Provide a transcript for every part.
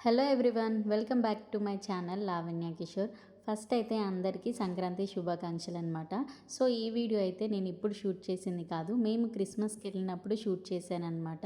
Hello everyone, welcome back to my channel Lavanya Kishore. First అయితే అందరికీ సంక్రాంతి శుభాకాంక్షలు అనమాట. సో ఈ వీడియో అయితే నేను ఇప్పుడు షూట్ చేసింది కాదు, మేము క్రిస్మస్కి వెళ్ళినప్పుడు షూట్ చేశాను అనమాట.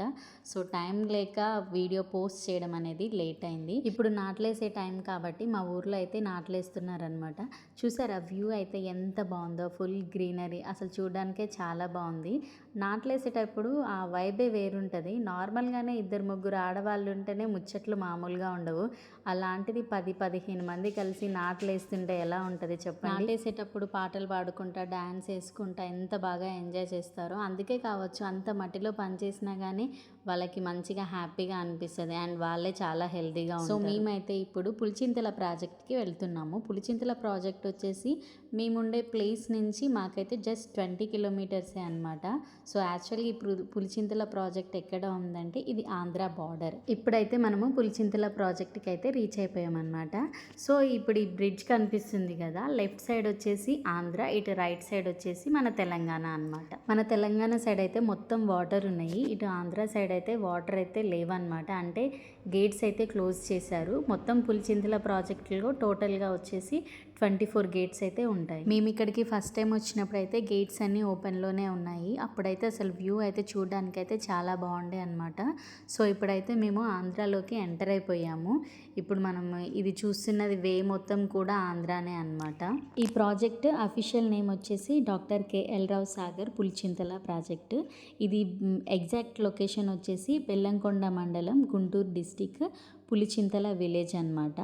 సో టైం లేక వీడియో పోస్ట్ చేయడం అనేది లేట్ అయింది. ఇప్పుడు నాట్లేసే టైం కాబట్టి మా ఊర్లో అయితే నాట్లేస్తున్నారనమాట. చూసారా వ్యూ అయితే ఎంత బాగుందో, ఫుల్ గ్రీనరీ, అసలు చూడడానికే చాలా బాగుంది. నాట్లేసేటప్పుడు ఆ వైబే వేరుంటుంది. నార్మల్గానే ఇద్దరు ముగ్గురు ఆడవాళ్ళు ఉంటేనే ముచ్చట్లు మామూలుగా ఉండవు. అలాంటిది 10-15 మంది కలిసి నాట్లేస్తుంటే ఎలా ఉంటుంది చెప్పండి. నాటేసేటప్పుడు పాటలు పాడుకుంటా డ్యాన్స్ వేసుకుంటా ఎంత బాగా ఎంజాయ్ చేస్తారో. అందుకే కావచ్చు అంత మట్టిలో పనిచేసినా కానీ వాళ్ళకి మంచిగా హ్యాపీగా అనిపిస్తుంది అండ్ వాళ్ళే చాలా హెల్తీగా ఉంటారు. సో మేమైతే ఇప్పుడు పులిచింతల ప్రాజెక్ట్కి వెళ్తున్నాము. పులిచింతల ప్రాజెక్ట్ వచ్చేసి మేముండే ప్లేస్ నుంచి మాకైతే జస్ట్ 20 కిలోమీటర్సే అనమాట. సో యాక్చువల్గా ఇప్పుడు పులిచింతల ప్రాజెక్ట్ ఎక్కడ ఉందంటే ఇది ఆంధ్ర బార్డర్. ఇప్పుడైతే మనము పులిచింతల ప్రాజెక్ట్కి అయితే రీచ్ అయిపోయామన్నమాట. సో ఇప్పుడు ఈ బ్రిడ్జ్ కనిపిస్తుంది కదా, లెఫ్ట్ సైడ్ వచ్చేసి ఆంధ్ర, ఇటు రైట్ సైడ్ వచ్చేసి మన తెలంగాణ అనమాట. మన తెలంగాణ సైడ్ అయితే మొత్తం వాటర్ ఉన్నాయి, ఇటు ఆంధ్ర సైడ్ అయితే వాటర్ అయితే లేవన్నమాట. అంటే గేట్స్ అయితే క్లోజ్ చేశారు. మొత్తం పులిచింతల ప్రాజెక్టులో టోటల్గా వచ్చేసి 24 గేట్స్ అయితే ఉంటాయి. మేము ఇక్కడికి ఫస్ట్ టైం వచ్చినప్పుడు అయితే గేట్స్ అన్నీ ఓపెన్లోనే ఉన్నాయి. అప్పుడైతే అసలు వ్యూ అయితే చూడడానికి అయితే చాలా బాగుండే అనమాట. సో ఇప్పుడైతే మేము ఆంధ్రాలోకి ఎంటర్ అయిపోయాము. ఇప్పుడు మనం ఇది చూస్తున్నది వే మొత్తం కూడా ఆంధ్రానే అనమాట. ఈ ప్రాజెక్ట్ అఫీషియల్ నేమ్ వచ్చేసి డాక్టర్ కెఎల్ రావు సాగర్ పులిచింతల ప్రాజెక్ట్. ఇది ఎగ్జాక్ట్ లొకేషన్ వచ్చేసి బెల్లంకొండ మండలం, గుంటూరు డిస్టిక్, పులిచింతల విలేజ్ అనమాట.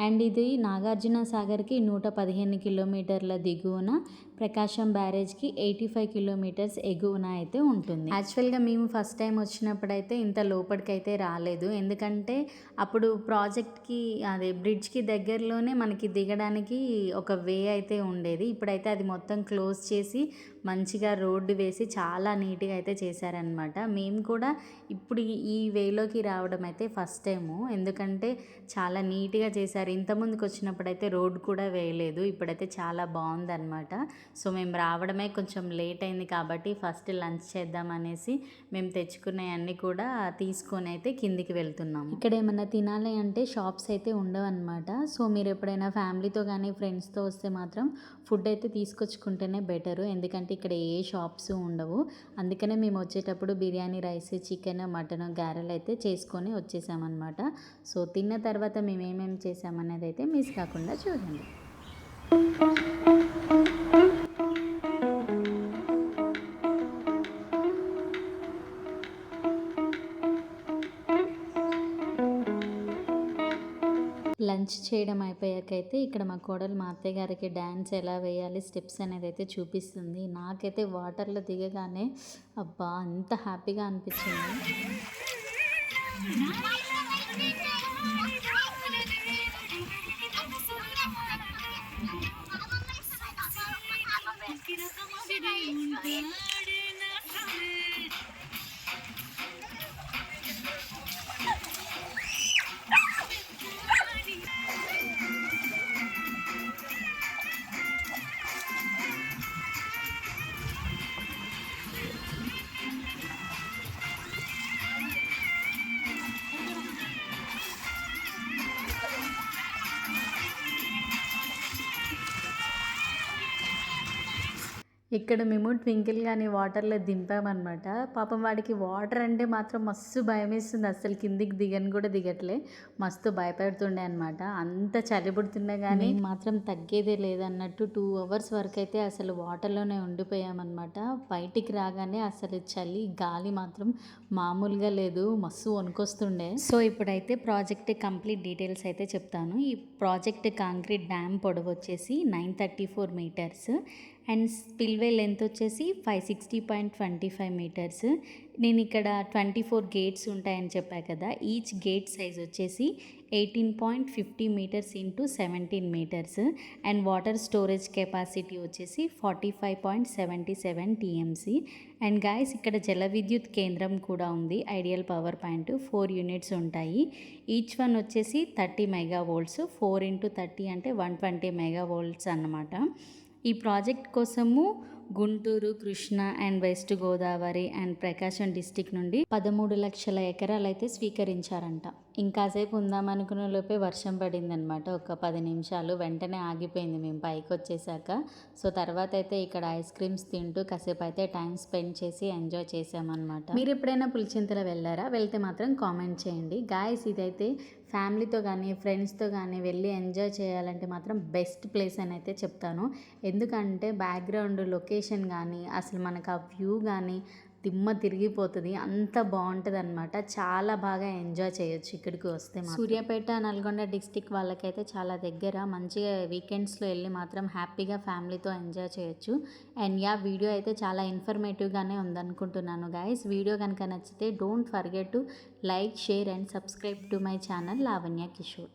అండ్ ఇది నాగార్జున సాగర్కి 115 కిలోమీటర్ల దిగువన, ప్రకాశం బ్యారేజ్కి 85 కిలోమీటర్స్ ఎగువన అయితే ఉంటుంది. యాక్చువల్గా మేము ఫస్ట్ టైం వచ్చినప్పుడు అయితే ఇంత లోపలికైతే రాలేదు, ఎందుకంటే అప్పుడు ప్రాజెక్ట్కి అదే బ్రిడ్జ్కి దగ్గరలోనే మనకి దిగడానికి ఒక వే అయితే ఉండేది. ఇప్పుడైతే అది మొత్తం క్లోజ్ చేసి మంచిగా రోడ్డు వేసి చాలా నీట్గా అయితే చేశారనమాట. మేము కూడా ఇప్పుడు ఈ వేలోకి రావడం అయితే ఫస్ట్ టైము, ఎందుకంటే చాలా నీట్గా చేశారు. ఇంతకుముందుకు వచ్చినప్పుడు అయితే రోడ్ కూడా వేయలేదు, ఇప్పుడైతే చాలా బాగుందన్నమాట. సో మేము రావడమే కొంచెం లేట్ అయింది కాబట్టి ఫస్ట్ లంచ్ చేద్దామనేసి మేము తెచ్చుకునేవన్నీ కూడా తీసుకొని అయితే కిందికి వెళ్తున్నాము. ఇక్కడ ఏమన్నా తినాలి అంటే షాప్స్ అయితే ఉండవు అనమాట. సో మీరు ఎప్పుడైనా ఫ్యామిలీతో కానీ ఫ్రెండ్స్తో వస్తే మాత్రం ఫుడ్ అయితే తీసుకొచ్చుకుంటేనే బెటరు, ఎందుకంటే ఇక్కడ ఏ షాప్స్ ఉండవు. అందుకనే మేము వచ్చేటప్పుడు బిర్యానీ రైస్, చికెన్, మటన్, గారెలు అయితే చేసుకొని వచ్చేసామన్నమాట. సో తిన్న తర్వాత మేము ఏమేమి చేసామనేది అయితే మిస్ కాకుండా చూడండి. లంచ్ చేయడం అయిపోయాకైతే ఇక్కడ మా కోడలు మా అత్తయ్య గారికి డ్యాన్స్ ఎలా వేయాలి, స్టెప్స్ అనేది అయితే చూపిస్తుంది. నాకైతే వాటర్లో దిగగానే అబ్బా అంత హ్యాపీగా అనిపించింది. ఇక్కడ మేము ట్వింకిల్ కానీ వాటర్లో దింపామన్నమాట. పాపం వాడికి వాటర్ అంటే మాత్రం మస్తు భయం వేస్తుంది, అసలు కిందికి దిగని కూడా దిగట్లే, మస్తు భయపడుతుండే అనమాట. అంత చలి పుడుతుండే కానీ మాత్రం తగ్గేదే లేదన్నట్టు 2 అవర్స్ వరకు అయితే అసలు వాటర్లోనే ఉండిపోయామన్నమాట. బయటికి రాగానే అసలు చలి గాలి మాత్రం మామూలుగా లేదు, మస్తు వణుకొస్తుండే. సో ఇప్పుడైతే ప్రాజెక్ట్ కంప్లీట్ డీటెయిల్స్ అయితే చెప్తాను. ఈ ప్రాజెక్ట్ కాంక్రీట్ డ్యామ్ పొడవు వచ్చేసి 934 మీటర్స్ అండ్ స్పిల్వే లెంత్ వచ్చేసి 560.25 మీటర్స్. నేను ఇక్కడ 24 గేట్స్ ఉంటాయని చెప్పా కదా, ఈచ్ గేట్ సైజ్ వచ్చేసి 18.50 metres into 17 metres and water storage capacity వచ్చేసి 45.77 టీఎంసీ. అండ్ గాయస్ ఇక్కడ జల విద్యుత్ కేంద్రం కూడా ఉంది, ఐడియల్ పవర్ పాయింట్ 4 యూనిట్స్ ఉంటాయి. ఈచ్ వన్ వచ్చేసి 30 మెగావోల్ట్స్, 4 into 30 అంటే 120 మెగావోల్ట్స్ అన్నమాట. ఈ ప్రాజెక్ట్ కోసము Guntur, Krishna and west Godavari and Prakasam district నుండి 13 లక్షల ఎకరాలు అయితే స్వీకరించారంట. ఇంకాసేపు ఉందామనుకునే లోపే వర్షం పడిందనమాట. ఒక 10 నిమిషాలు వెంటనే ఆగిపోయింది మేము పైకొచ్చేసాక. సో తర్వాత అయితే ఇక్కడ ఐస్ క్రీమ్స్ తింటూ కాసేపు అయితే టైం స్పెండ్ చేసి ఎంజాయ్ చేసామన్నమాట. మీరు ఎప్పుడైనా పులిచింతల వెళ్ళారా? వెళ్తే మాత్రం కామెంట్ చేయండి. గాయస్ ఇదైతే ఫ్యామిలీతో కానీ ఫ్రెండ్స్తో కానీ వెళ్ళి ఎంజాయ్ చేయాలంటే మాత్రం బెస్ట్ ప్లేస్ అని అయితే చెప్తాను. ఎందుకంటే బ్యాక్గ్రౌండ్ లొకేషన్ కానీ అసలు మనకు ఆ వ్యూ కానీ దిమ్మ తిరిగిపోతుంది. అంత బాగుంటుంది అనమాట. చాలా బాగా ఎంజాయ్ చేయొచ్చు ఇక్కడికి వస్తే. సూర్యాపేట నల్గొండ డిస్టిక్ వాళ్ళకైతే చాలా దగ్గర. మంచిగా వీకెండ్స్లో వెళ్ళి మాత్రం హ్యాపీగా ఫ్యామిలీతో ఎంజాయ్ చేయొచ్చు. అండ్ వీడియో అయితే చాలా ఇన్ఫర్మేటివ్గానే ఉందనుకుంటున్నాను గైస్. వీడియో కనుక నచ్చితే don't forget to like, share and subscribe to my channel Lavanya Kishore.